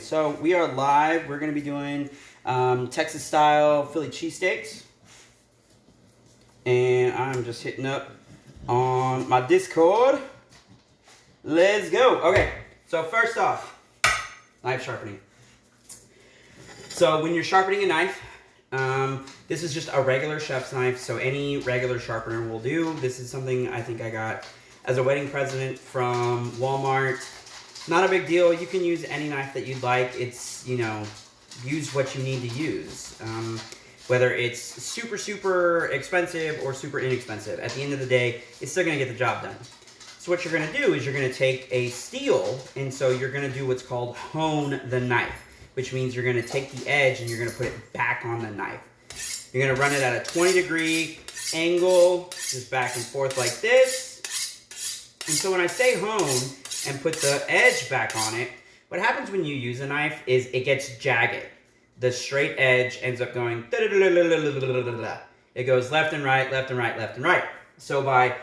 So we are live. We're going to be doing Texas style Philly cheesesteaks. And I'm just hitting up on my Discord. Let's go. Okay, so first off, knife sharpening. So when you're sharpening a knife, this is just a regular chef's knife, so any regular sharpener will do. This is something I think I got as a wedding present from Walmart. Not a big deal. You can use any knife that you'd like. It's, use what you need to use. Whether it's super, super expensive or super inexpensive. At the end of the day, it's still going to get the job done. So what you're going to do is you're going to take a steel, and so you're going to do what's called hone the knife, which means you're going to take the edge and you're going to put it back on the knife. You're going to run it at a 20-degree angle, just back and forth like this. And so when I say hone and put the edge back on it, what happens when you use a knife is it gets jagged. The straight edge ends up going, it goes left and right, left and right, left and right. So by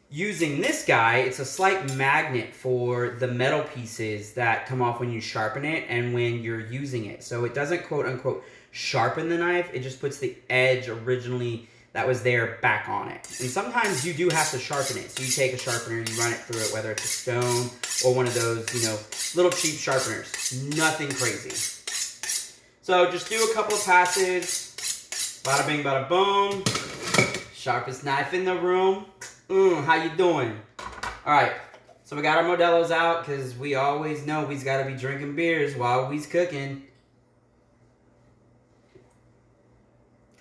using this guy, it's a slight magnet for the metal pieces that come off when you sharpen it and when you're using it. So it doesn't quote unquote sharpen the knife, it just puts the edge originally that was there back on it. And sometimes you do have to sharpen it. So you take a sharpener, you run it through it, whether it's a stone or one of those, little cheap sharpeners. Nothing crazy. So just do a couple of passes. Bada bing, bada boom. Sharpest knife in the room. How you doing? All right. So we got our Modelo's out because we always know we's got to be drinking beers while we's cooking.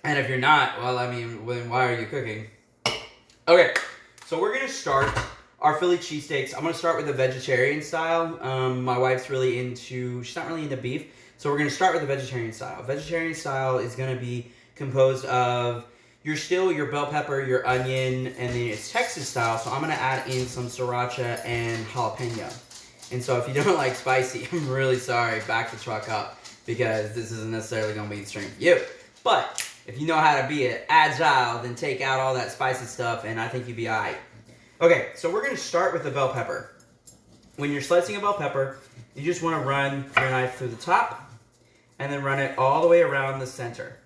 And if you're not, well, then why are you cooking? Okay, so we're going to start our Philly cheesesteaks. I'm going to start with the vegetarian style. My wife's really she's not really into beef. So we're going to start with the vegetarian style. Vegetarian style is going to be composed of your bell pepper, your onion, and then it's Texas style. So I'm going to add in some sriracha and jalapeno. And so if you don't like spicy, I'm really sorry, back the truck up, because this isn't necessarily going to be extreme for you. But if you know how to be agile, then take out all that spicy stuff, and I think you'd be all right. Okay, so we're going to start with the bell pepper. When you're slicing a bell pepper, you just want to run your knife through the top, and then run it all the way around the center.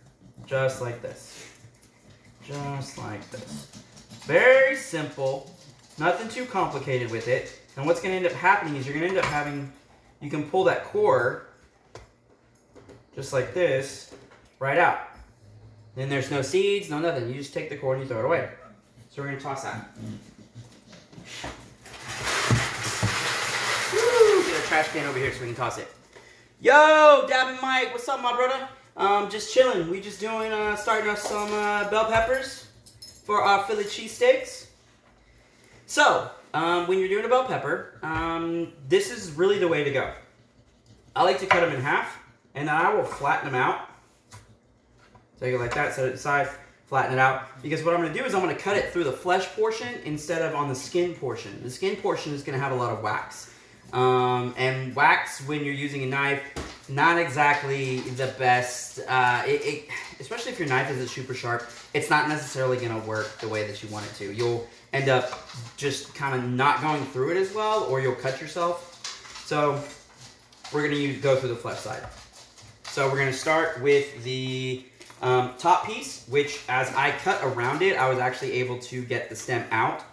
Just like this. Just like this. Very simple. Nothing too complicated with it. And what's going to end up happening is you're going to end up you can pull that core, just like this, right out. Then there's no seeds, no nothing. You just take the core and you throw it away. So we're going to toss that. Woo, get a trash can over here so we can toss it. Yo, Dabbing Mike, what's up, my brother? Just chilling. We just doing, starting off some bell peppers for our Philly cheesesteaks. So, when you're doing a bell pepper, this is really the way to go. I like to cut them in half, and then I will flatten them out. Take it like that, set it aside, flatten it out. Because what I'm going to do is I'm going to cut it through the flesh portion instead of on the skin portion. The skin portion is going to have a lot of wax. And wax, when you're using a knife, not exactly the best. Especially if your knife isn't super sharp, it's not necessarily going to work the way that you want it to. You'll end up just kind of not going through it as well, or you'll cut yourself. So we're going to go through the flesh side. So we're going to start with the top piece, which as I cut around it, I was actually able to get the stem out.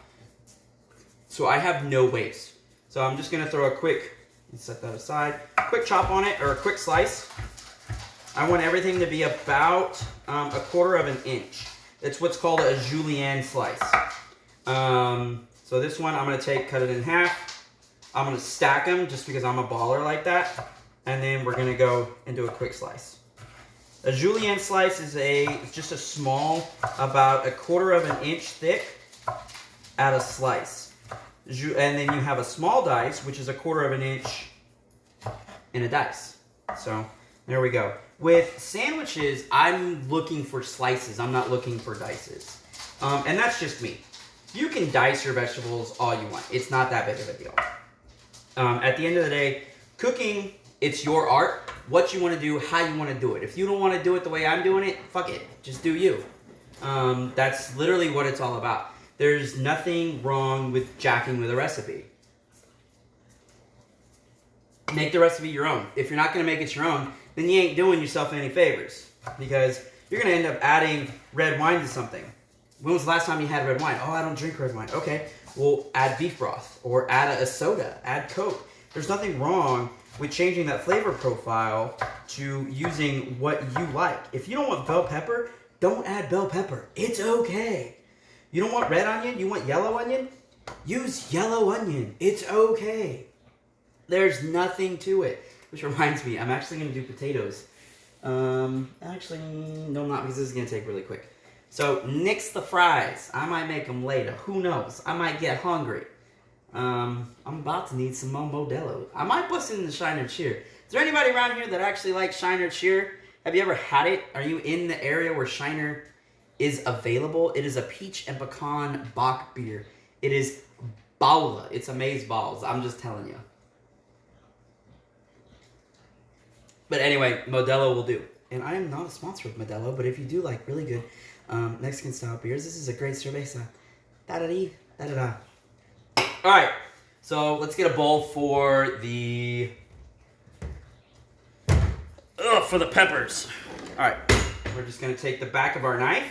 So I have no waste. So I'm just going to throw a quick, set that aside, quick chop on it, or a quick slice. I want everything to be about a 1/4 of an inch. It's what's called a julienne slice. So this one I'm going to cut it in half. I'm going to stack them just because I'm a baller like that. And then we're going to go and do a quick slice. A julienne slice is just a small, about a 1/4 of an inch thick at a slice. And then you have a small dice, which is a 1/4 of an inch in a dice. So there we go. With sandwiches, I'm looking for slices. I'm not looking for dices. And that's just me. You can dice your vegetables all you want. It's not that big of a deal. At the end of the day, cooking, it's your art. What you want to do, how you want to do it. If you don't want to do it the way I'm doing it, fuck it. Just do you. That's literally what it's all about. There's nothing wrong with jacking with a recipe. make the recipe your own. If you're not going to make it your own, then you ain't doing yourself any favors, because you're going to end up adding red wine to something. When was the last time you had red wine? Oh, I don't drink red wine. Okay, well, add beef broth or add a soda, add Coke. There's nothing wrong with changing that flavor profile to using what you like. If you don't want bell pepper, don't add bell pepper. It's okay. You don't want red onion? You want yellow onion? Use yellow onion. It's okay. There's nothing to it. Which reminds me, I'm actually going to do potatoes. Actually, no, I'm not, because this is going to take really quick. So, nix the fries. I might make them later. Who knows? I might get hungry. I'm about to need some more Modelo. I might bust in the Shiner Cheer. Is there anybody around here that actually likes Shiner Cheer? Have you ever had it? Are you in the area where Shiner is available? It is a peach and pecan Bock beer. It is baller. It's amaze balls. I'm just telling you. But anyway, Modelo will do. And I am not a sponsor of Modelo, but if you do like really good Mexican style beers, this is a great cerveza. Da-da-dee, da-da-da. All right, so let's get a bowl for the peppers. All right, we're just gonna take the back of our knife,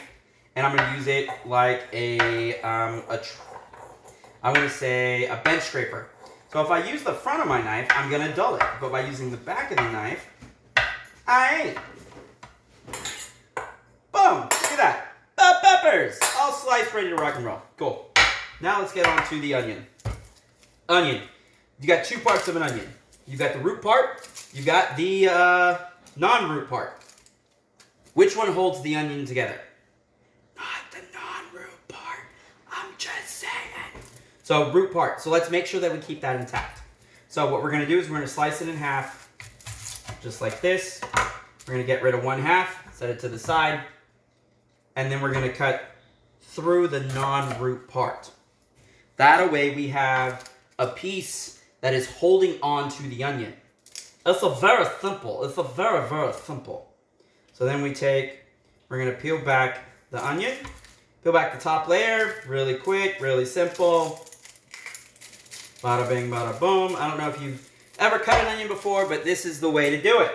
and I'm gonna use it like a bench scraper. So if I use the front of my knife, I'm gonna dull it, but by using the back of the knife, I ain't. Boom! Look at that. The peppers, all sliced, ready to rock and roll. Cool. Now let's get on to the onion. Onion. You got two parts of an onion. You got the root part. You got the non-root part. Which one holds the onion together? Not the non-root part. I'm just saying. So root part. So let's make sure that we keep that intact. So what we're going to do is we're going to slice it in half. Just like this. We're going to get rid of one half. Set it to the side. And then we're going to cut through the non-root part. That way we have a piece that is holding on to the onion. It's a very simple. It's a very, very simple. So then we're going to peel back the onion. Peel back the top layer. Really quick, really simple. Bada bing, bada boom. I don't know if you've ever cut an onion before, but this is the way to do it.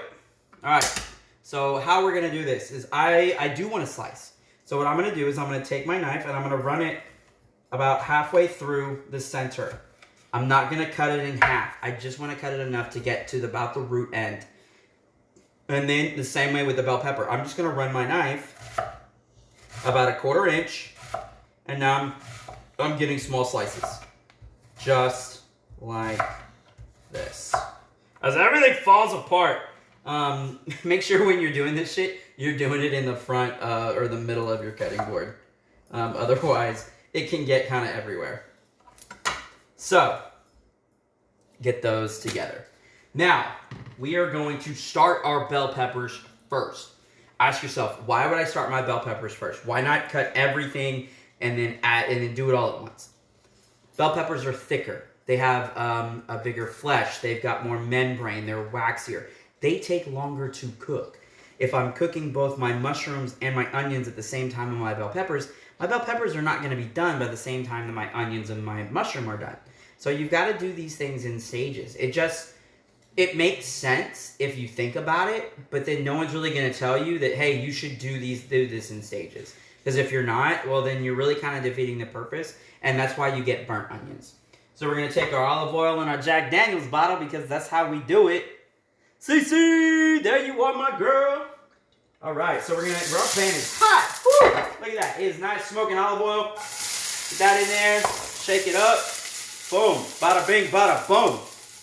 All right. So how we're going to do this is I do want to slice. So what I'm going to do is I'm going to take my knife and I'm going to run it about halfway through the center. I'm not going to cut it in half. I just want to cut it enough to get to about the root end. And then the same way with the bell pepper. I'm just going to run my knife about 1/4 inch. And now I'm getting small slices. Just like this. As everything falls apart, make sure when you're doing this shit, you're doing it in the front or the middle of your cutting board. Otherwise, it can get kind of everywhere. So, get those together. Now, we are going to start our bell peppers first. Ask yourself, why would I start my bell peppers first? Why not cut everything and then do it all at once? Bell peppers are thicker. They have a bigger flesh. They've got more membrane. They're waxier. They take longer to cook. If I'm cooking both my mushrooms and my onions at the same time with my bell peppers are not going to be done by the same time that my onions and my mushroom are done. So you've got to do these things in stages. It makes sense if you think about it, but then no one's really going to tell you that, hey, you should do this in stages. Because if you're not, well, then you're really kind of defeating the purpose, and that's why you get burnt onions. So we're going to take our olive oil and our Jack Daniels bottle because that's how we do it. Cece, there you are, my girl. All right, so our pan is hot. Woo! Look at that. It is nice smoking olive oil. Get that in there. Shake it up. Boom. Bada bing, bada boom.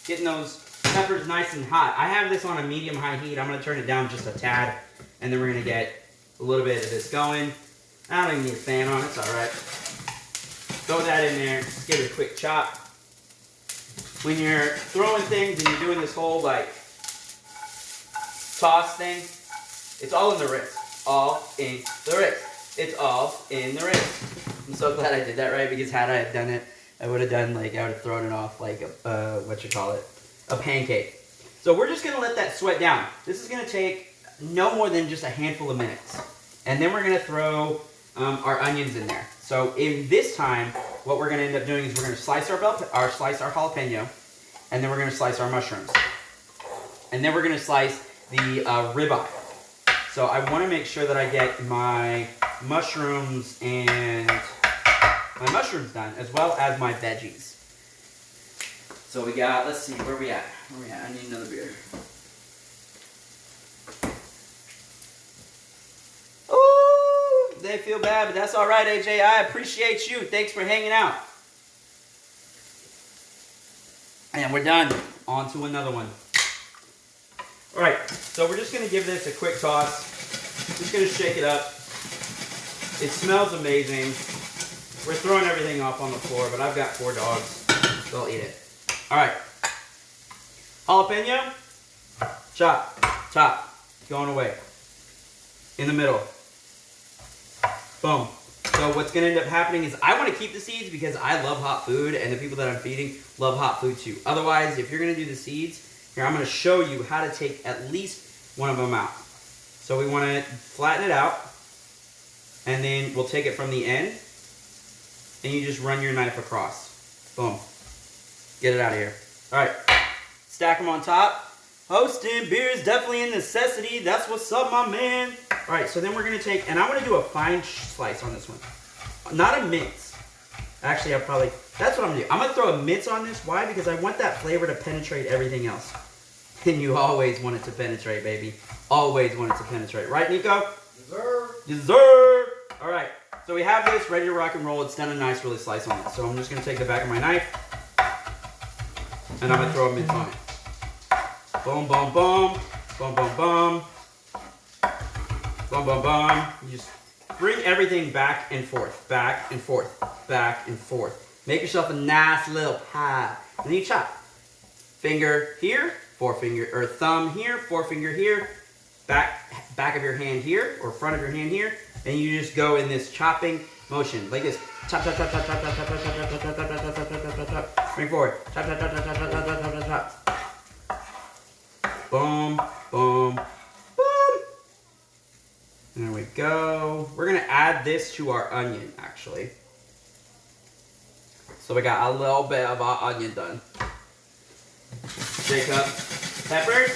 Getting those peppers nice and hot. I have this on a medium-high heat. I'm going to turn it down just a tad. And then we're going to get a little bit of this going. I don't even need a fan on it. It's all right. Throw that in there. Just give it a quick chop. When you're throwing things and you're doing this whole, like, toss thing, it's all in the wrist. All in the wrist. It's all in the wrist. I'm so glad I did that right, because had I done it, I would have thrown it off like a pancake. So we're just going to let that sweat down. This is going to take no more than just a handful of minutes. And then we're going to throw our onions in there. So in this time, what we're going to end up doing is we're going to slice our jalapeno, and then we're going to slice our mushrooms. And then we're gonna slice the ribeye. So I wanna make sure that I get my mushrooms done, as well as my veggies. So we got, let's see, where we at? I need another beer. Ooh, they feel bad, but that's all right, AJ. I appreciate you. Thanks for hanging out. And we're done. On to another one. All right, so we're just gonna give this a quick toss. Just gonna shake it up. It smells amazing. We're throwing everything off on the floor, but I've got 4 dogs. They'll eat it. All right. Jalapeno. Chop. Going away. In the middle. Boom. So what's going to end up happening is I want to keep the seeds because I love hot food, and the people that I'm feeding love hot food too. Otherwise, if you're going to do the seeds, here I'm going to show you how to take at least one of them out. So we want to flatten it out, and then we'll take it from the end, and you just run your knife across. Boom. Get it out of here. All right. Stack them on top. Hosting beer is definitely a necessity. That's what's up, my man. All right, so then we're going to take, and I want to do a fine slice on this one. Not a mince. Actually, that's what I'm going to do. I'm going to throw a mince on this. Why? Because I want that flavor to penetrate everything else. And you always want it to penetrate, baby. Always want it to penetrate. Right, Nico? Yes, sir. All right, so we have this ready to rock and roll. It's done a nice, really slice on it. So I'm just going to take the back of my knife, and I'm going to throw a mince on it. Boom, boom, boom. Boom, boom, boom. Boom, boom, boom. You just bring everything back and forth, back and forth, back and forth. Make yourself a nice little pie. And then you chop. Finger here, forefinger, or thumb here, forefinger here, back of your hand here, or front of your hand here. And you just go in this chopping motion, like this. Chop, chop, chop, chop, chop, chop, chop, chop, chop, chop, chop, chop, chop, chop, chop, chop. Bring forward. Chop, chop, chop, chop, chop, chop, chop, chop, chop. Boom, boom, boom. There we go. We're gonna add this to our onion, actually. So we got a little bit of our onion done. Shake up. Peppers.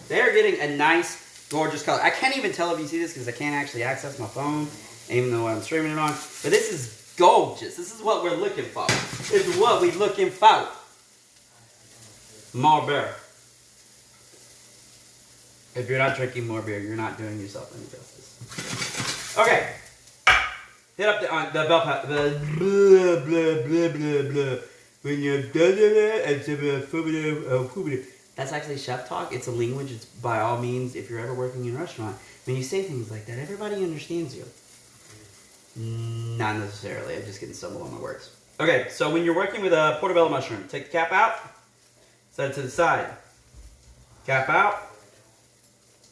They're getting a nice, gorgeous color. I can't even tell if you see this because I can't actually access my phone, even though I'm streaming it on. But this is gorgeous. This is what we're looking for. This is what we're looking for. More beer. If you're not drinking more beer, you're not doing yourself any justice. Okay. Hit up the bell pepper. Blah, blah, blah, blah, blah. When you're done, that's actually chef talk. It's a language. It's by all means, if you're ever working in a restaurant, when you say things like that, everybody understands you. Not necessarily. I'm just getting stumbled on my words. Okay, so when you're working with a portobello mushroom, take the cap out, set it to the side. Cap out.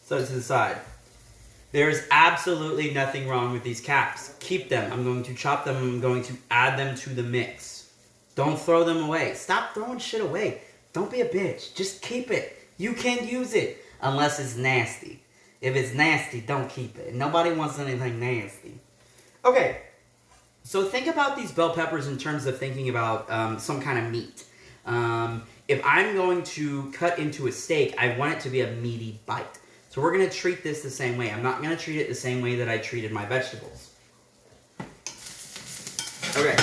So to the side. There's absolutely nothing wrong with these caps. Keep them. I'm going to chop them. I'm going to add them to the mix. Don't throw them away. Stop throwing shit away. Don't be a bitch. Just keep it. You can use it unless it's nasty. If it's nasty, don't keep it. Nobody wants anything nasty. Okay. So think about these bell peppers in terms of thinking about some kind of meat. If I'm going to cut into a steak, I want it to be a meaty bite. So we're going to treat this the same way. I'm not going to treat it the same way that I treated my vegetables. Okay.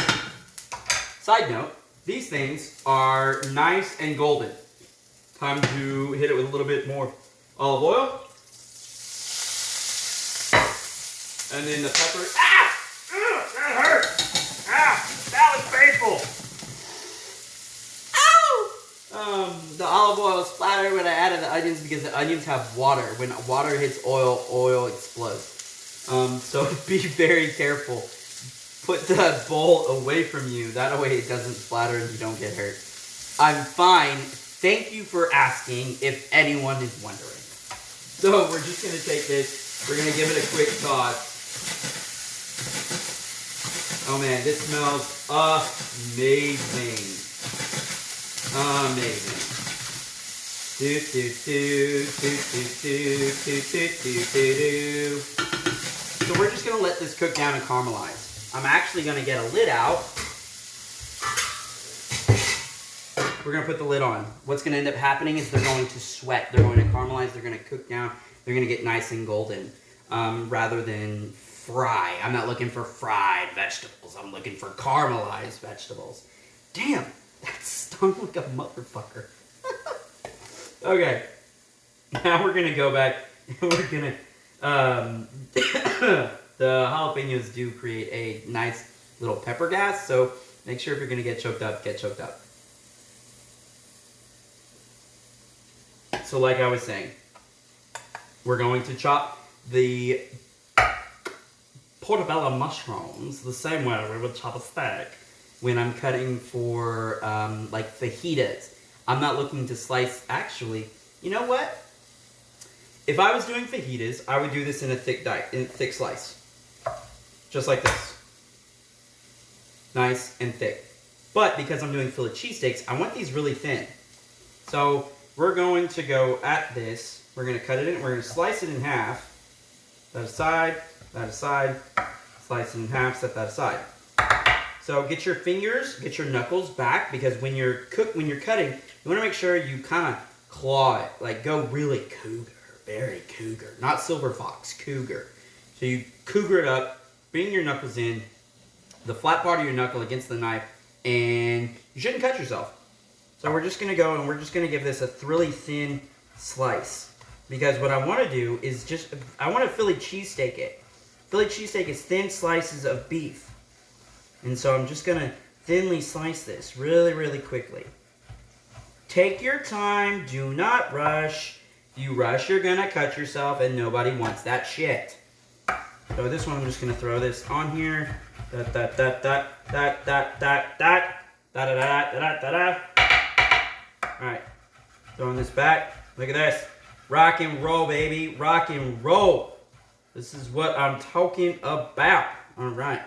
Side note, these things are nice and golden. Time to hit it with a little bit more olive oil. And then the pepper. Ah! Ugh, that hurt! Ah! That was painful! The olive oil splattered when I added the onions because the onions have water. When water hits oil, oil explodes. So be very careful. Put the bowl away from you. That way it doesn't splatter and you don't get hurt. I'm fine. Thank you for asking if anyone is wondering. So we're just going to take this. We're going to give it a quick toss. Oh man, this smells amazing. Amazing. So we're just going to let this cook down and caramelize. I'm actually going to get a lid out. we're gonna put the lid on. What's gonna end up happening is they're going to sweat. They're going to caramelize. They're gonna cook down. They're gonna get nice and golden, rather than fry. I'm not looking for fried vegetables. I'm looking for caramelized vegetables. Damn, that stung like a motherfucker. Okay, now we're gonna go back and we're gonna, the jalapenos do create a nice little pepper gas, so make sure if you're gonna get choked up, get choked up. So like I was saying, we're going to chop the portobello mushrooms the same way we would chop a steak when I'm cutting for like fajitas. I'm not looking to slice. Actually, you know what? If I was doing fajitas, I would do this in a thick slice, just like this, nice and thick. But because I'm doing Philly cheesesteaks, I want these really thin. So we're going to go at this. We're going to cut it in. We're going to slice it in half. That aside, slice it in half, set that aside. So get your fingers, get your knuckles back, because when you're cutting, you want to make sure you kind of claw it, like go really cougar, very cougar, not silver fox, cougar. So you cougar it up, bring your knuckles in, the flat part of your knuckle against the knife, and you shouldn't cut yourself. So we're just going to go and we're just going to give this a really thin slice. Because what I want to do is I want to Philly cheesesteak it. Philly cheesesteak is thin slices of beef. And so I'm just going to thinly slice this really, really quickly. Take your time. Do not rush. If you rush, you're going to cut yourself, and nobody wants that shit. So this one, I'm just going to throw this on here. Alright. Throwing this back. Look at this. Rock and roll, baby. Rock and roll. This is what I'm talking about. Alright.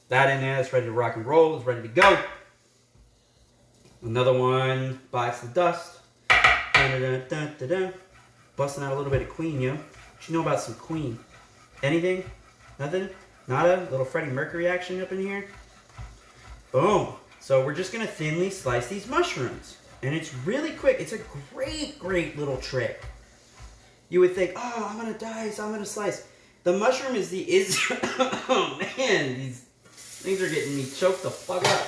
That in there. It's ready to rock and roll. It's ready to go. Another one bites the dust. Busting out a little bit of Queen, yo. What you know about some Queen? Anything? Nothing? Nada? Little Freddie Mercury action up in here? Boom. So we're just going to thinly slice these mushrooms. And it's really quick. It's a great, great little trick. You would think, oh, I'm going to dice, I'm going to slice. The mushroom is oh man, these things are getting me choked the fuck up.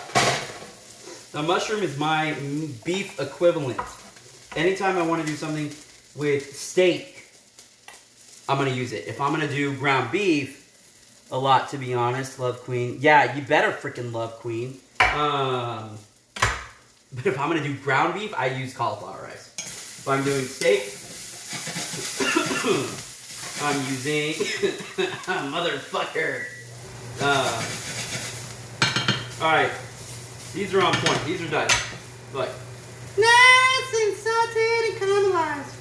The mushroom is my beef equivalent. Anytime I want to do something with steak, I'm going to use it. If I'm going to do ground beef, a lot, to be honest, love Queen. Yeah, you better freaking love Queen. But if I'm going to do ground beef, I use cauliflower rice. If I'm doing steak, I'm using motherfucker. Alright. These are on point. These are done. Look. Nice and sautéed and caramelized.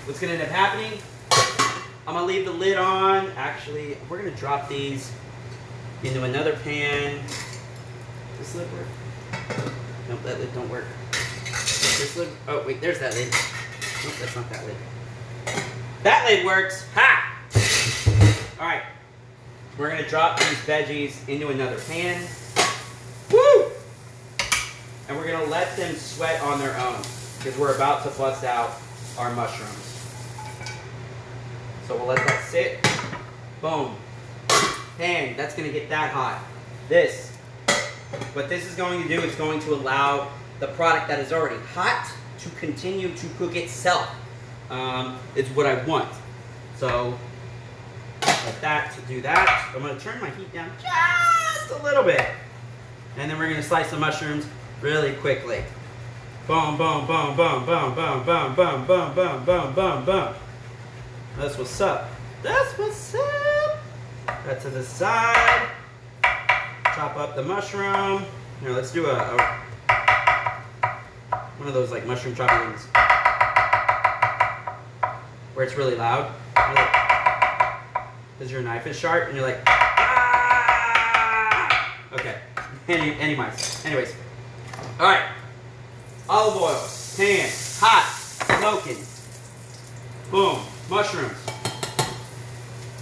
What's going to end up happening? I'm going to leave the lid on. Actually, we're going to drop these into another pan. Does this lid work? Nope, that lid don't work. This lid? Oh, wait, there's that lid. Nope, that's not that lid. That lid works. Ha! Alright. We're going to drop these veggies into another pan. Woo! And we're going to let them sweat on their own, because we're about to bust out our mushrooms. So we'll let that sit. Boom. Pan, that's going to get that hot. What this is going to do is going to allow the product that is already hot to continue to cook itself. It's what I want. So, like that, to do that, I'm going to turn my heat down just a little bit. And then we're going to slice the mushrooms really quickly. Boom, boom, boom, boom, boom, boom, boom, boom, boom, boom, boom, boom, boom. That's what's up. That's what's up. That to the side. Chop up the mushroom. Here, let's do one of those like mushroom chopping things where it's really loud. Because your knife is sharp and you're like, ah! Okay. Anyways. All right. Olive oil, pan, hot, smoking. Boom. Mushrooms.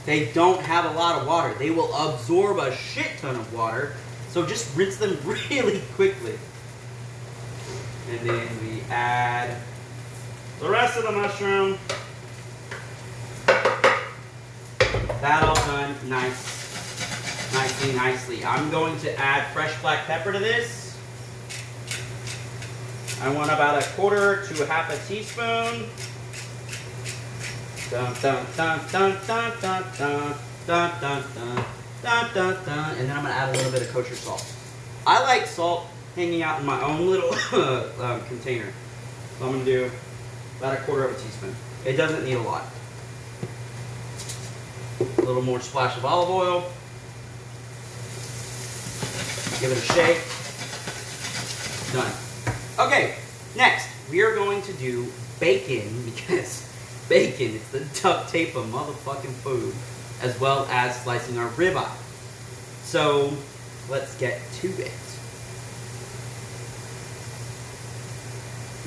They don't have a lot of water. They will absorb a shit ton of water. So just rinse them really quickly. And then we add the rest of the mushroom. That all done nicely. I'm going to add fresh black pepper to this. I want about 1/4 to 1/2 teaspoon. Dun dun dun dun dun dun dun dun dun dun dun dun dun. And then I'm gonna add a little bit of kosher salt. I like salt hanging out in my own little container. So I'm gonna do about 1/4 teaspoon. It doesn't need a lot. A little more splash of olive oil. Give it a shake. Done. Okay, next we are going to do bacon, because bacon is the duct tape of motherfucking food, as well as slicing our ribeye. So let's get to it.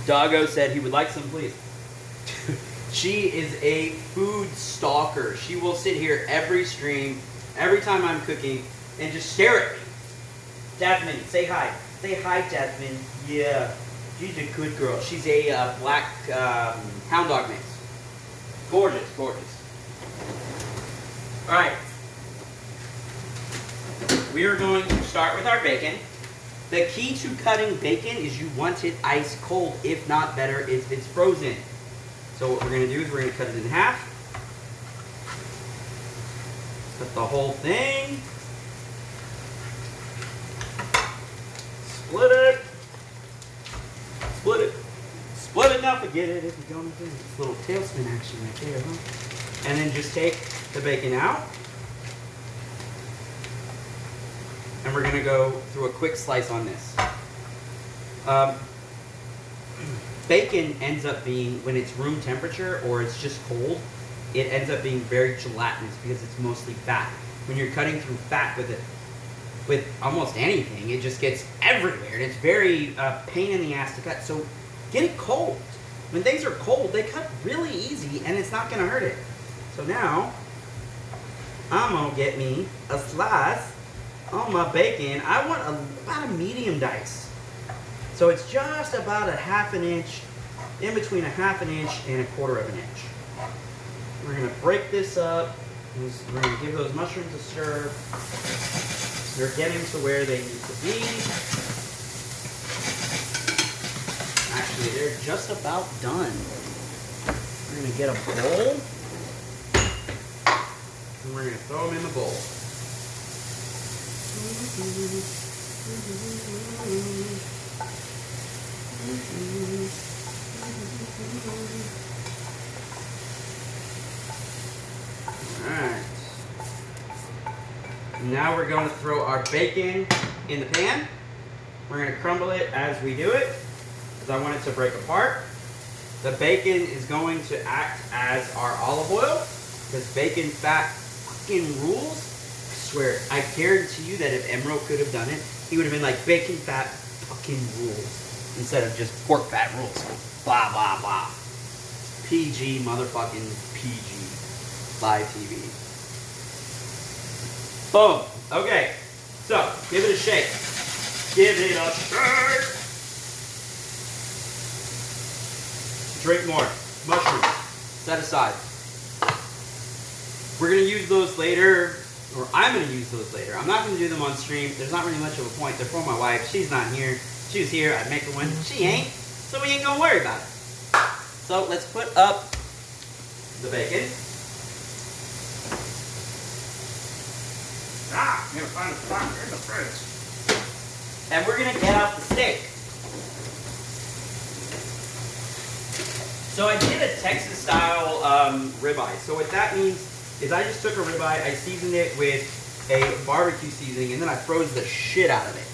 Doggo said he would like some, please. She is a food stalker. She will sit here every stream, every time I'm cooking, and just stare at me. Jasmine, say hi. Say hi, Jasmine. Yeah, she's a good girl. She's a black hound dog mix. Gorgeous, gorgeous. All right. We are going to start with our bacon. The key to cutting bacon is you want it ice cold, if not better if it's frozen. So what we're going to do is we're going to cut it in half. Cut the whole thing. Split it. Split it. Split it, now forget it if you're going to do this little tailspin action right there, huh? And then just take the bacon out. And we're going to go through a quick slice on this. Bacon ends up being, when it's room temperature or it's just cold, it ends up being very gelatinous because it's mostly fat. When you're cutting through fat with it, with almost anything, it just gets everywhere. And it's very pain in the ass to cut. So get it cold. When things are cold, they cut really easy and it's not going to hurt it. So now, I'm going to get me a slice on my bacon. I want about a medium dice. So it's just about 1/2 inch, in between 1/2 inch and 1/4 inch. We're going to break this up. We're going to give those mushrooms a stir. They're getting to where they need to be. Actually, they're just about done. We're going to get a bowl. And we're going to throw them in the bowl. Alright. Now we're going to throw our bacon in the pan. We're going to crumble it as we do it, because I want it to break apart. The bacon is going to act as our olive oil, because bacon fat fucking rules. I swear, I guarantee you that if Emerald could have done it, he would have been like, bacon fat fucking rules, instead of just pork fat rules. Blah, blah, blah. PG motherfucking PG. Live TV. Boom. Okay. So, give it a shake. Give it a shake. Drink more. Mushrooms. Set aside. We're going to use those later, or I'm going to use those later. I'm not going to do them on stream. There's not really much of a point. They're for my wife. She's not here. If she was here, I'd make her one. She ain't. So we ain't going to worry about it. So let's put up the bacon. I'm going to find a spot in the fridge. And we're going to get out the steak. So I did a Texas style ribeye. So what that means is I just took a ribeye, I seasoned it with a barbecue seasoning, and then I froze the shit out of it.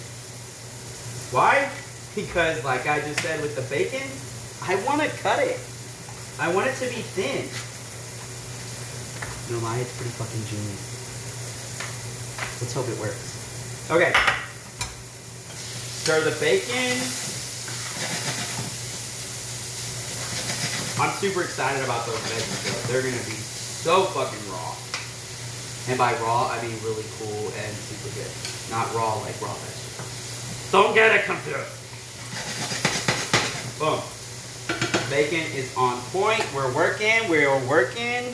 Why? Because like I just said with the bacon, I want to cut it. I want it to be thin. No lie, it's pretty fucking genius. Let's hope it works. Okay. Stir the bacon. I'm super excited about those veggies though. They're gonna be so fucking raw. And by raw, I mean really cool and super good. Not raw like raw vegetables. Don't get it confused. Boom. Bacon is on point. We're working. We're working.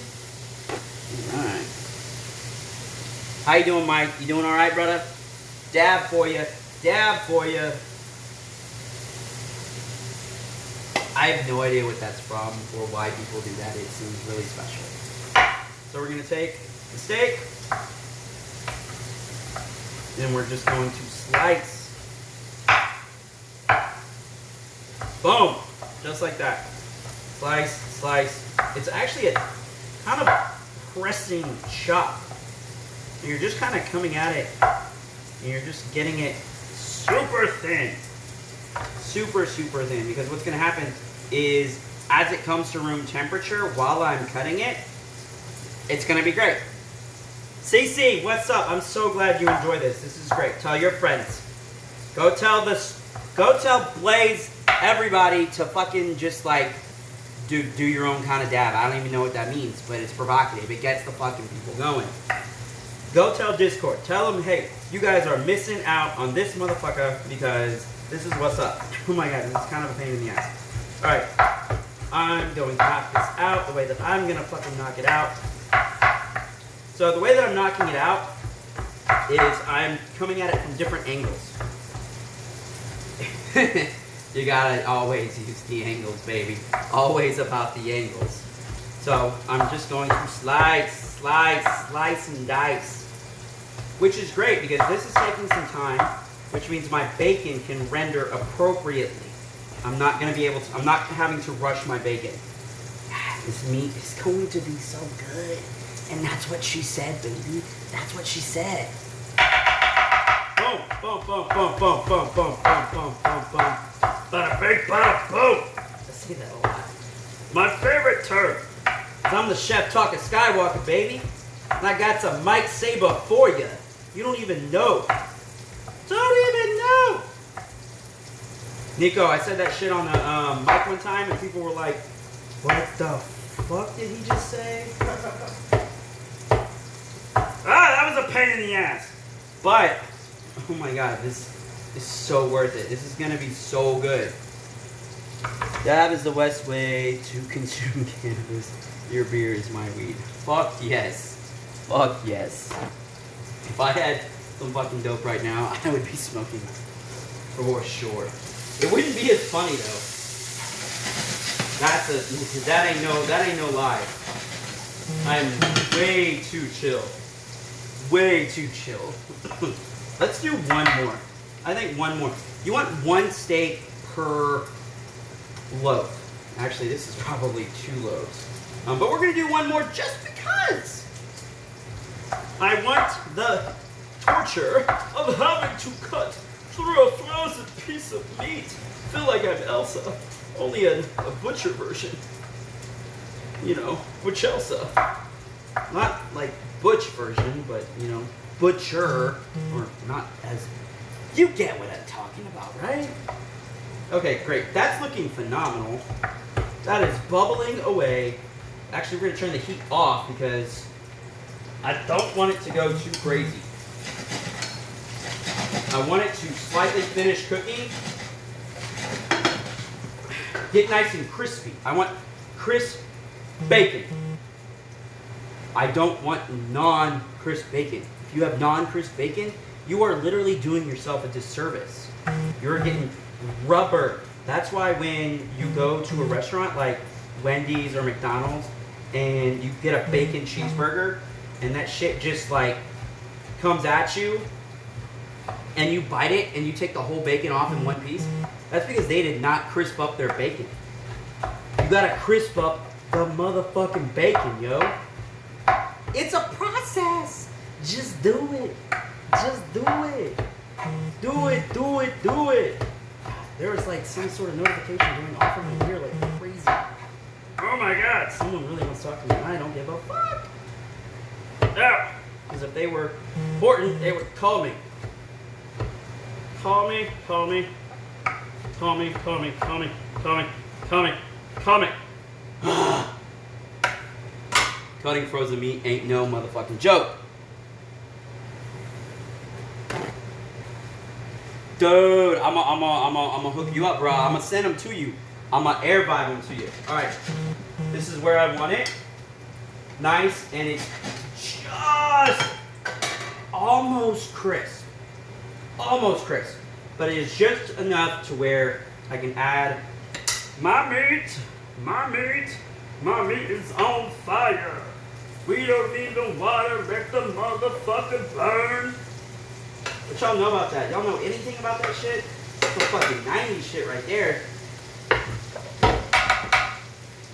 All right. How you doing, Mike? You doing all right, brother? Dab for you. Dab for you. I have no idea what that's from or why people do that. It seems really special. So we're going to take the steak. And we're just going to slice. Boom. Just like that. Slice, slice. It's actually a kind of pressing chop. You're just kind of coming at it. And you're just getting it super thin. Super, super thin. Because what's going to happen is as it comes to room temperature while I'm cutting it, it's going to be great. CC, what's up? I'm so glad you enjoy this. This is great. Tell your friends. Go tell Blaze, everybody to fucking just like do your own kind of dab. I don't even know what that means, but it's provocative. It gets the fucking people going. Go tell Discord. Tell them, hey, you guys are missing out on this motherfucker because this is what's up. Oh my god, this is kind of a pain in the ass. Alright, I'm going to knock this out the way that I'm going to fucking knock it out. So the way that I'm knocking it out is I'm coming at it from different angles. You gotta always use the angles, baby. Always about the angles. So I'm just going to slice, slice, slice and dice. Which is great because this is taking some time, which means my bacon can render appropriately. I'm not having to rush my bacon. This meat is going to be so good. And that's what she said, baby. That's what she said. Boom, boom, boom, boom, boom, boom, boom, boom, boom, boom, boom. Bada bing, bada boom. I say that a lot. My favorite term. I'm the chef talking Skywalker, baby. And I got some Mike Saber for you. You don't even know. Don't even know. Nico, I said that shit on the mic one time and people were like, what the fuck did he just say? That was a pain in the ass. But, oh my god, this is so worth it. This is going to be so good. Dab is the best way to consume cannabis. Your beer is my weed. Fuck yes. Fuck yes. If I had some fucking dope right now, I would be smoking for sure. It wouldn't be as funny though. That ain't no lie. I'm way too chill. Way too chill. Let's do one more. I think one more. You want one steak per loaf. Actually, this is probably 2 loaves. But we're going to do one more just because. I want the torture of having to cut through a frozen piece of meat. Feel like I'm Elsa. Only a butcher version. You know, Butch Elsa. Not like Butch version, but, you know, butcher. Or not as... You get what I'm talking about, right? Okay, great. That's looking phenomenal. That is bubbling away. Actually, we're going to turn the heat off because I don't want it to go too crazy. I want it to slightly finish cooking. Get nice and crispy. I want crisp bacon. I don't want non-crisp bacon. If you have non-crisp bacon, you are literally doing yourself a disservice. You're getting rubber. That's why when you go to a restaurant like Wendy's or McDonald's and you get a bacon cheeseburger and that shit just like comes at you and you bite it and you take the whole bacon off in one piece, that's because they did not crisp up their bacon. You gotta crisp up the motherfucking bacon, yo. It's a process. Just do it. Just do it. Do it, do it, do it. There was like some sort of notification going off from me here like crazy. Oh my god, someone really wants to talk to me and I don't give a fuck. Yeah. Because if they were important, they would call me. Call me, call me. Call me, call me, call me, call me, call me, call me. Cutting frozen meat ain't no motherfucking joke. Dude, I'm gonna hook you up, bro. I'm gonna send them to you. I'm gonna air vibe them to you. All right, this is where I want it. Nice, and it's just almost crisp. Almost crisp. But it is just enough to where I can add my meat. My meat is on fire. We don't need the water, let the motherfucker burn. What y'all know about that? Y'all know anything about that shit? That's some fucking 90s shit right there.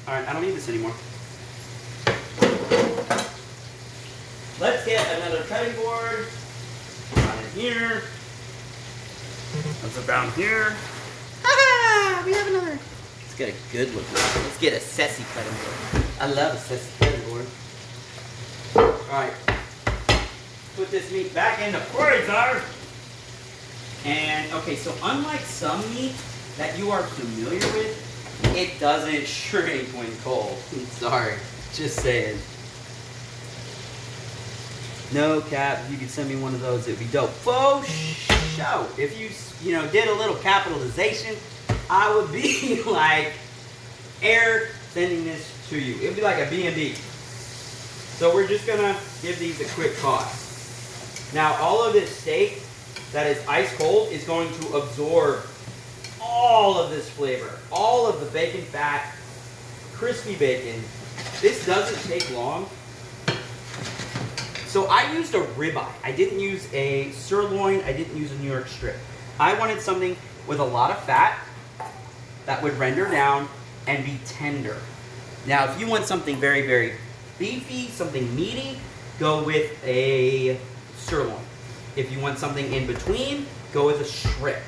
Alright, I don't need this anymore. Let's get another cutting board. Down in here. What's around here? Ha! We have another. Let's get a good look. Let's get a sassy cutting board. I love a sassy cutting board. Alright. Put this meat back in the freezer. And, okay, so unlike some meat that you are familiar with, it doesn't shrink when cold. Sorry, just saying. No cap, if you could send me one of those, it'd be dope. Faux show. If you did a little capitalization, I would be like air sending this to you. It'd be like a B&B. So we're just gonna give these a quick toss. Now all of this steak that is ice cold is going to absorb all of this flavor, all of the bacon fat, crispy bacon. This doesn't take long. So I used a ribeye. I didn't use a sirloin. I didn't use a New York strip. I wanted something with a lot of fat that would render down and be tender. Now, if you want something very, very beefy, something meaty, go with a sirloin. If you want something in between, go with a strip.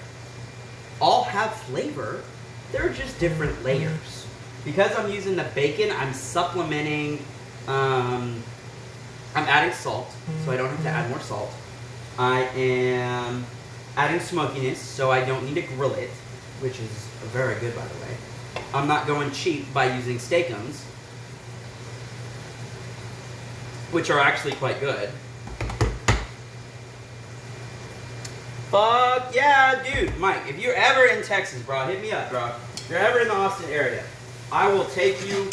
All have flavor, they're just different layers. Because I'm using the bacon, I'm supplementing, I'm adding salt, so I don't have to add more salt. I am adding smokiness, so I don't need to grill it, which is very good, by the way. I'm not going cheap by using steakums, which are actually quite good. Fuck yeah, dude. Mike, if you're ever in Texas, bro, hit me up, bro. If you're ever in the Austin area, I will take you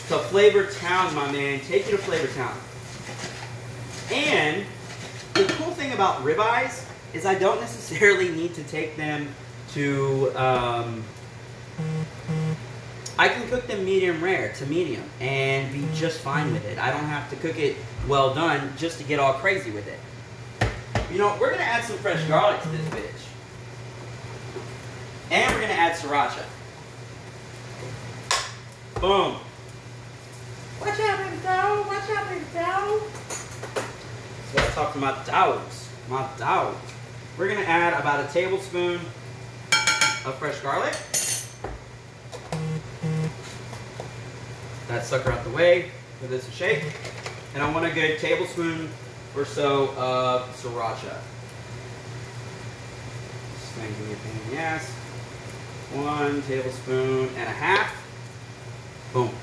to Flavor Town, my man. Take you to Flavor Town. And the cool thing about ribeyes is I don't necessarily need to take them to, I can cook them medium rare to medium and be just fine with it. I don't have to cook it well done just to get all crazy with it. You know, we're going to add some fresh garlic to this bitch. And we're going to add sriracha. Boom. Watch out, baby dog. Watch out, baby dog. So I talk to my dogs. My dogs. We're going to add about a tablespoon of fresh garlic. That sucker out the way. Give this a shake. And I want a good tablespoon or so of sriracha. This thing can be a pain in the ass. 1 tablespoon and a half. Boom.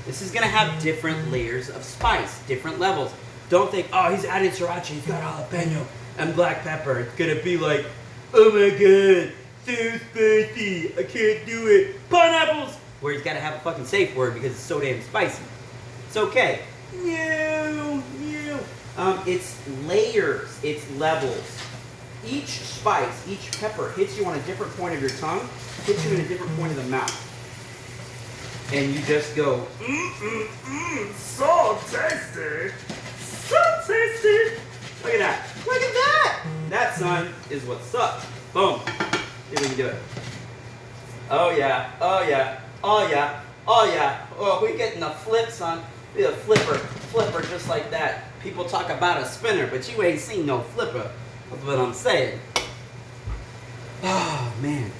This is gonna have different layers of spice, different levels. Don't think, oh, he's added sriracha, he's got jalapeno and black pepper. It's gonna be like, oh my god, so spicy, I can't do it. Pineapples! Where he's gotta have a fucking safe word because it's so damn spicy. It's okay. No. It's layers, it's levels. Each spice, each pepper hits you on a different point of your tongue, hits you in a different point of the mouth. And you just go, so tasty, so tasty. Look at that, look at that. That, son, is what's up. Boom, see if we can do it. Oh yeah, oh yeah, oh yeah, oh yeah. Oh, we getting a flip, son. Be a flipper just like that. People talk about a spinner, but you ain't seen no flipper. That's what I'm saying. Oh, man.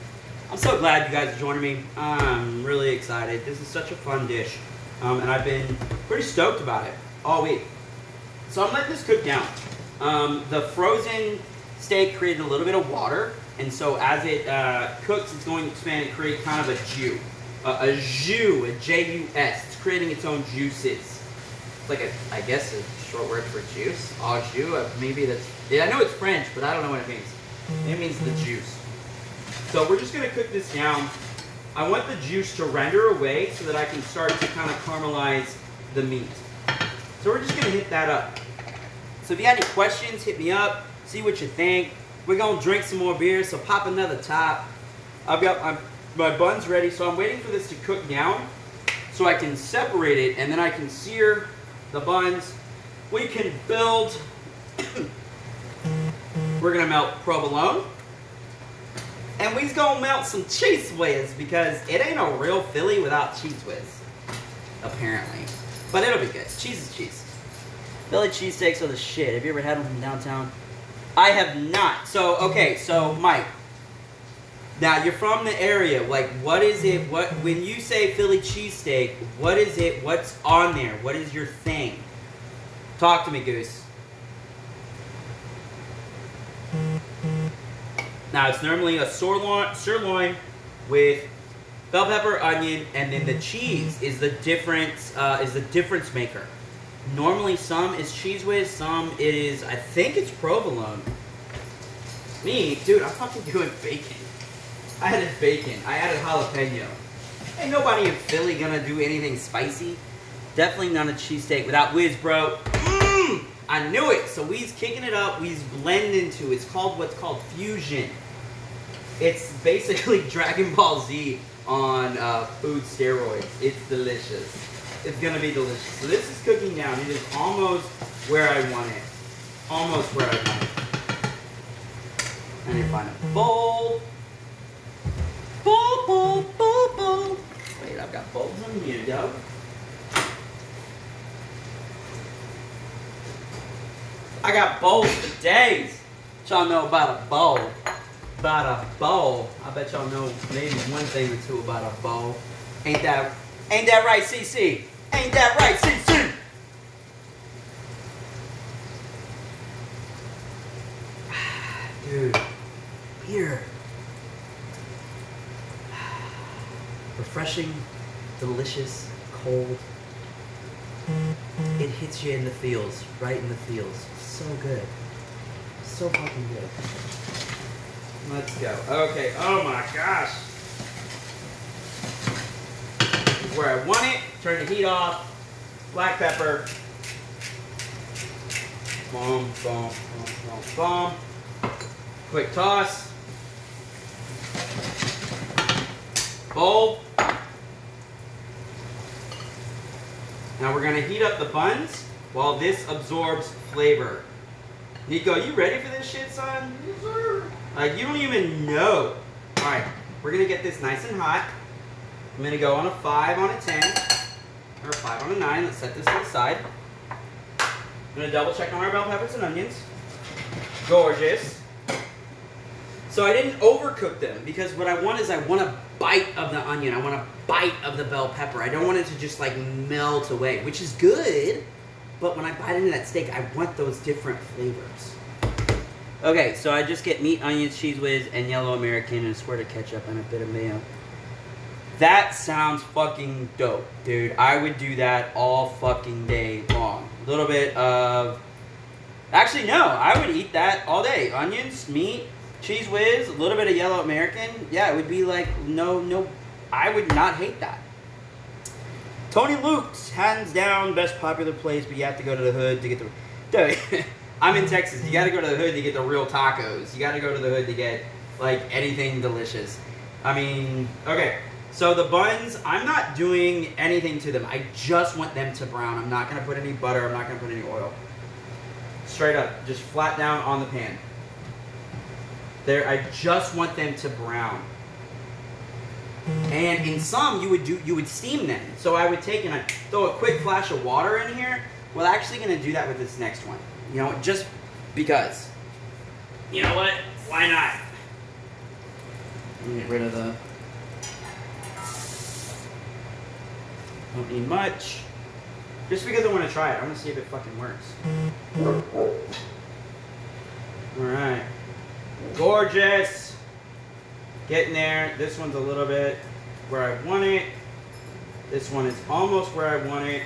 I'm so glad you guys are joining me. I'm really excited. This is such a fun dish. And I've been pretty stoked about it all week. So I'm letting this cook down. The frozen steak created a little bit of water. And so as it cooks, it's going to expand and create kind of a jus. A J-U-S. It's creating its own juices. It's like I guess a short word for juice. Au jus. Maybe that's, yeah, I know it's French, but I don't know what it means. It means the juice. So we're just gonna cook this down I want the juice to render away so that I can start to kind of caramelize the meat. So we're just gonna hit that up. So if you have any questions, hit me up, see what you think. We're gonna drink some more beer, so pop another top. I've got my buns ready, so I'm waiting for this to cook down so I can separate it and then I can sear the buns. We can build, we're gonna melt provolone. And we's gonna melt some cheese whiz because it ain't a real Philly without cheese whiz, apparently. But it'll be good. Cheese is cheese. Philly cheesesteaks are the shit. Have you ever had them from downtown? I have not. So, okay, so Mike, now you're from the area. Like, what is it? What when you say Philly cheesesteak, what is it? What's on there? What is your thing? Talk to me, Goose. Now, it's normally a sirloin with bell pepper, onion, and then the cheese is the difference maker. Normally, some is cheese whiz, some is, I think it's provolone. Me, dude, I'm fucking doing bacon. I added bacon. I added jalapeno. Ain't nobody in Philly gonna do anything spicy. Definitely not a cheesesteak without whiz, bro. I knew it. So we's kicking it up. We's blending to. It's called what's called fusion. It's basically Dragon Ball Z on food steroids. It's delicious. It's gonna be delicious. So this is cooking down. It is almost where I want it. Almost where I want it. I need to find a bowl. Bowl. Wait, I've got bowls on here, yo. I got bowls for days. Y'all know about a bowl. About a bowl. I bet y'all know maybe one thing or two about a bowl. Ain't that right, CC? Ain't that right, CC? Dude, beer. Refreshing, delicious, cold. It hits you in the feels, right in the feels. So good. So fucking good. Let's go. Okay, oh my gosh. This is where I want it. Turn the heat off. Black pepper. Boom, boom, boom, boom, boom. Quick toss. Bowl. Now we're going to heat up the buns while this absorbs flavor. Nico, you ready for this shit, son? Yes, sir. Like, you don't even know. Alright, we're going to get this nice and hot. I'm going to go on a 5 on a 10. Or a 5 on a 9. Let's set this to the side. I'm going to double check on our bell peppers and onions. Gorgeous. So I didn't overcook them because what I want is I want a bite of the onion. I want a bite of the bell pepper. I don't want it to just like melt away, which is good. But when I bite into that steak, I want those different flavors. Okay, so I just get meat, onions, cheese whiz, and yellow American, and a squirt of ketchup and a bit of mayo. That sounds fucking dope, dude. I would do that all fucking day long. A little bit of... Actually, no. I would eat that all day. Onions, meat, cheese whiz, a little bit of yellow American. Yeah, it would be like, no. I would not hate that. Tony Luke's, hands down, best popular place, but you have to go to the hood to get the... Dude, I'm in Texas. You got to go to the hood to get the real tacos. You got to go to the hood to get, like, anything delicious. I mean, okay. So the buns, I'm not doing anything to them. I just want them to brown. I'm not going to put any butter. I'm not going to put any oil. Straight up. Just flat down on the pan. There, I just want them to brown. And in some, you would steam them. So I would take and I'd throw a quick flash of water in here. We're actually going to do that with this next one. You know, just because. You know what? Why not? Let me get rid of the... Don't need much. Just because I want to try it. I want to see if it fucking works. Alright. Gorgeous. Getting there. This one's a little bit where I want it. This one is almost where I want it.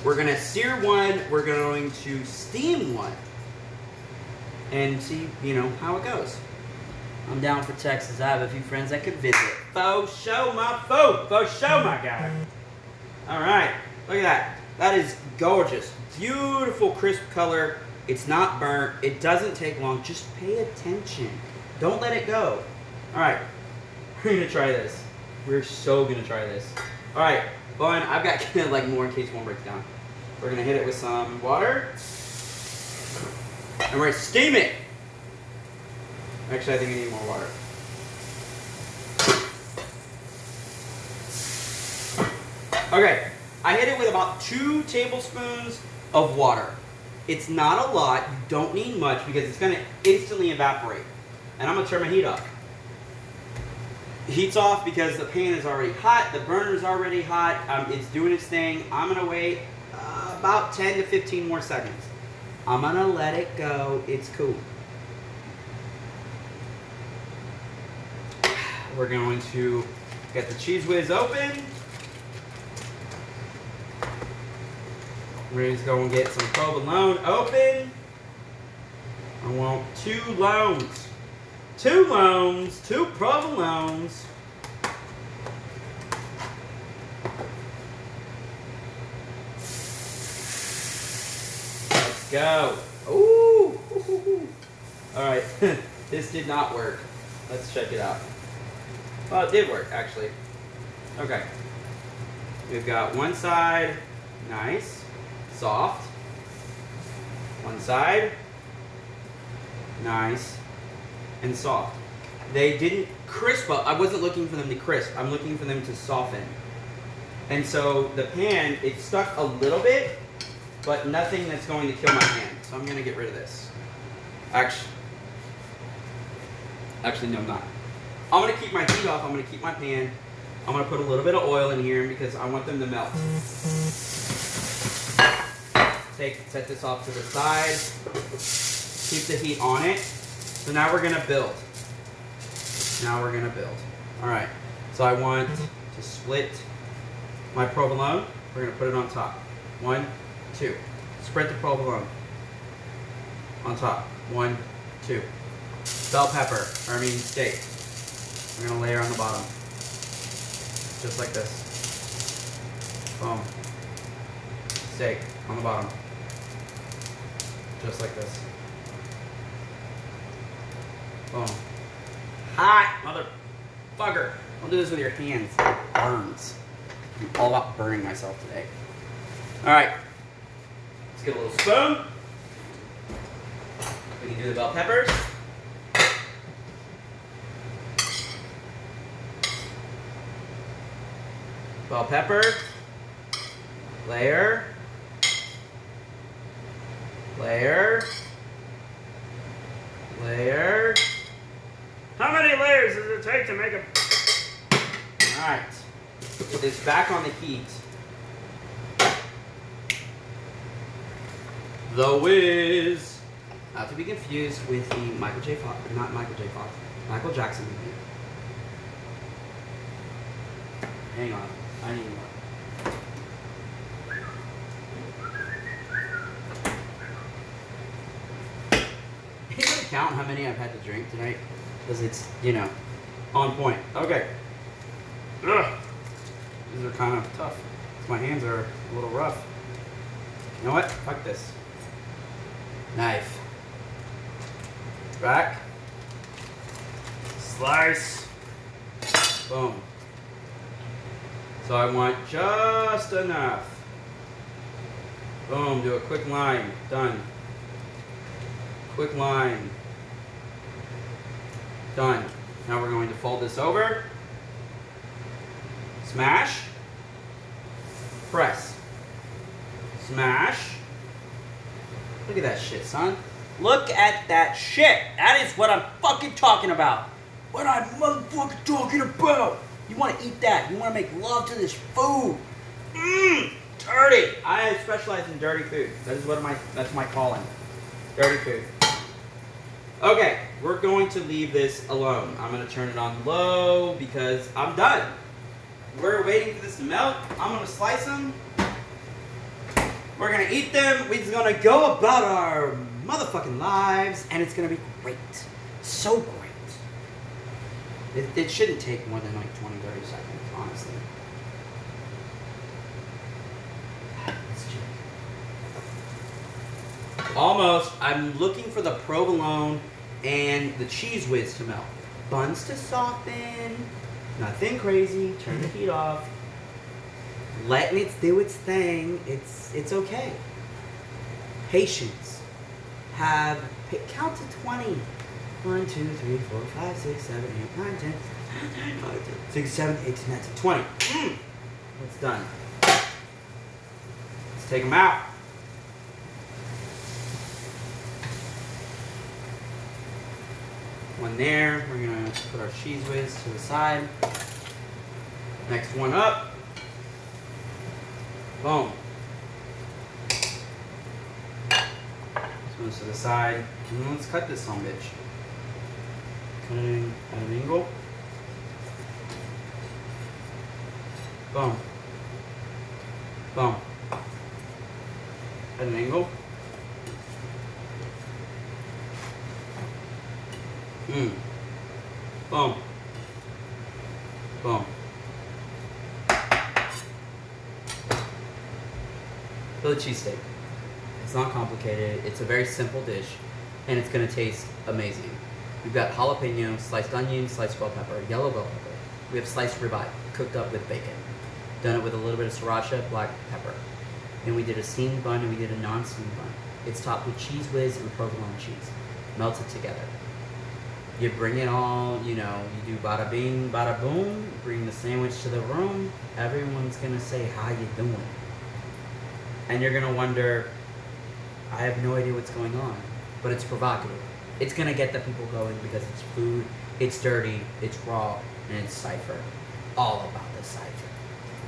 We're going to sear one. We're going to steam one. And see, you know, how it goes. I'm down for Texas. I have a few friends that could visit. Faux show my food. Faux show my guy. All right, look at that. That is gorgeous. Beautiful crisp color. It's not burnt. It doesn't take long. Just pay attention. Don't let it go. All right, we're gonna try this. We're so gonna try this. All right, bun. I've got like more in case one breaks down. We're gonna hit it with some water, and we're gonna steam it. Actually, I think I need more water. Okay, I hit it with about 2 tablespoons of water. It's not a lot. You don't need much because it's gonna instantly evaporate. And I'm gonna turn my heat off. The heat's off because the pan is already hot. The burner's already hot. It's doing its thing. I'm gonna wait about 10 to 15 more seconds. I'm gonna let it go. It's cool. We're going to get the Cheese Whiz open. We're just going to get some provolone open. I want 2 loans. 2 loans, 2 provolones. Let's go. Ooh. All right, this did not work. Let's check it out. Well, it did work, actually. Okay. We've got one side, nice, soft. One side, nice, and soft. They didn't crisp up. I wasn't looking for them to crisp. I'm looking for them to soften. And so the pan, it stuck a little bit, but nothing that's going to kill my pan. So I'm going to get rid of this. Actually, no, I'm not. I'm going to keep my heat off. I'm going to keep my pan. I'm going to put a little bit of oil in here because I want them to melt. Set this off to the side. Keep the heat on it. So now we're going to build. All right. So I want to split my provolone. We're going to put it on top. 1, 2. Spread the provolone on top. 1, 2. Bell pepper, steak. We're going to layer on the bottom. Just like this. Boom. Steak on the bottom. Just like this. Boom. Hot motherfucker. Don't do this with your hands. It burns. I'm all about burning myself today. Alright. Let's get a little spoon. We can do the bell peppers. Bell pepper. Layer. Layer. Layer. How many layers does it take to make a... Alright. Put this back on the heat. The Whiz. Not to be confused with the Michael Jackson movie. Hang on. I need more. Can you count how many I've had to drink tonight? Because it's, on point. Okay. Ugh. These are kind of tough. My hands are a little rough. You know what? Fuck this. Knife. Back. Slice. Boom. So I want just enough. Boom. Do a quick line. Done. Quick line. Done. Now we're going to fold this over. Smash. Press. Smash. Look at that shit, son. Look at that shit. That is what I'm fucking talking about. What I'm motherfucking talking about. You want to eat that. You want to make love to this food. Dirty. I specialize in dirty food. That's my calling. Dirty food. Okay, we're going to leave this alone. I'm going to turn it on low because I'm done. We're waiting for this to melt. I'm going to slice them. We're going to eat them. We're going to go about our motherfucking lives, and it's going to be great. So great. It shouldn't take more than like 20, 30 seconds, honestly. Let's check. Almost. I'm looking for the provolone and the cheese whiz to melt. Buns to soften. Nothing crazy. Turn the heat off. Letting it do its thing. It's okay. Patience. Count to 20. 1, 2, 3, 4, 5, 6, 7, 8, 9, 10, 6, 7, 8, 9, 10, 20. It's done. Let's take them out. One there. We're gonna put our cheese whiz to the side. Next one up. Boom. This one's to the side. And let's cut this son bitch. Cutting at an angle. Boom. Boom. At an angle. Boom. Boom. Philly cheesesteak. It's not complicated. It's a very simple dish, and it's gonna taste amazing. We've got jalapeno, sliced onion, sliced bell pepper, yellow bell pepper. We have sliced ribeye, cooked up with bacon. Done it with a little bit of sriracha, black pepper. And we did a steamed bun and we did a non-steamed bun. It's topped with cheese whiz and provolone cheese. Melted together. You bring it all, you know, you do bada bing, bada boom, bring the sandwich to the room. Everyone's gonna say, how you doing? And you're gonna wonder, I have no idea what's going on. But it's provocative. It's gonna get the people going because it's food, it's dirty, it's raw, and it's cipher. All about the cipher.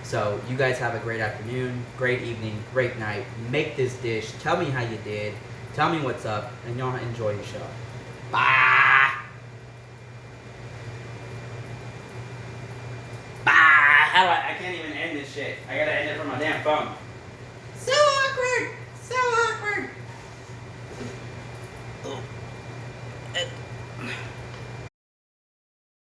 So you guys have a great afternoon, great evening, great night. Make this dish. Tell me how you did. Tell me what's up, and y'all enjoy your show. Bye. Bye. How do I can't even end this shit. I gotta end it from my damn phone. So awkward. So awkward.